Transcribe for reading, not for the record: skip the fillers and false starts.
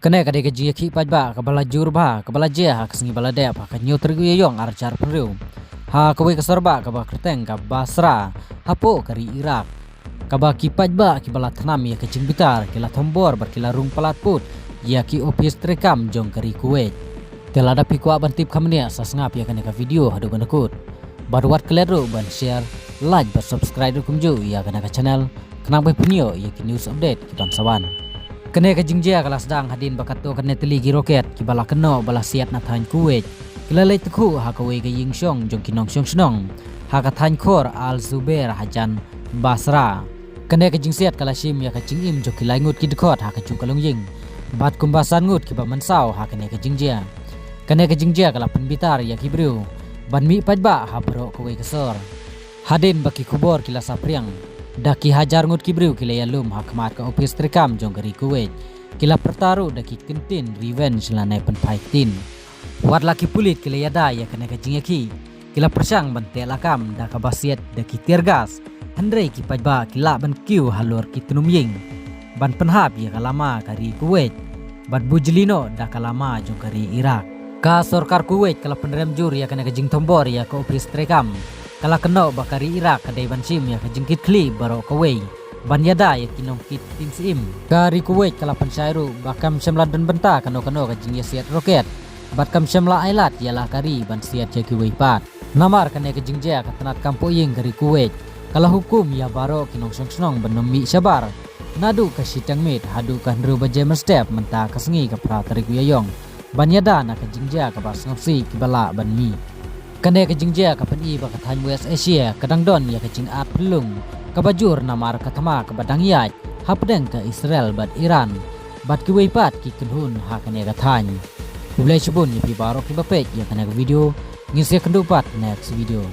Kene kade ke jia ki paj ba ka bala jur ba ka bala je ha kesengi bala de pa ka nyu tergu yong arcar penriu ha ka we ka sorba ka ba kerteng ka Basra hapo kari Irak ka ba ki paj ba ki bala thanam ya ke jingbitar kila thombor bar kila rung palat put ya ki office trekam jong kari Kuwait telada pi kwa bantip khamne sa sngap ya kene ka video hadu banakut barwat kleru ban share like ba subscribe kum ju ya kene ka channel kenang bai punyo ya ki news update ki bangsawan. Kene ke jingjia kala sedang hadin bakato kene teli gi roket ki bala keno bala siat na than Kuwait kila lei tekhu ha ka we ge ying shong jong kinong shong snong ha ka than khor al zubair hajan Basra kene ke jingsiat kala shim ya ka jingim jo kilai ngut ki dkhot ha ka chu kalong ying bat kumbasan ngut ki ba mansau ha kene ke jingjia kala penbitar ya ki bru ban mi pajba ha bro ka we kesor hadin baki kubor kila sapriang daki hajar ngut kibriu kila yalum hakmat ka office trekam jong kari Kuwait kila pertaru daki kentin revenge lanai penpaitin wat laki pulit kila yada ya kena kajing yaki kila persang bante lakam daka basiat daki tirgas handrei ki pajba kila ban kiu halur ki tunum ying ban penhap ya kalama kari Kuwait ban bujlino daka lama jong kari Irak ka sorkar Kuwait kala penrem jur ya kena kajing tombor ya ka office trekam kala keno bakari Irak kadai ban sim ya kajingkit kli baro kawei ban yada ya kinong kit tin sim kari Kuwait kala pensairu bakam semla dan benta kano kajing ya siat roket batkam semla ailat ya la kari ban siat ya kiwei pat namar kane kajing ja katanat kampo ying kari Kuwait kala hukum ya baro kinong song ban nomi sabar nadu kasitang mit hadu kan ru baje step menta kasengi ka pratari kuyayong ban yada na kajing ja ka bas ngopsi kibala ban mi kane kajing ja kapan i ba kathan West Asia kadang don ya kajing at pelung kabajur namar katama kabadang yaj hapdeng ka Israel bat Iran bat kiwei pat ki kenhun ha kane kathan bulai chubun ya pi barok ki bapet ya kane video ngisi kendupat next video.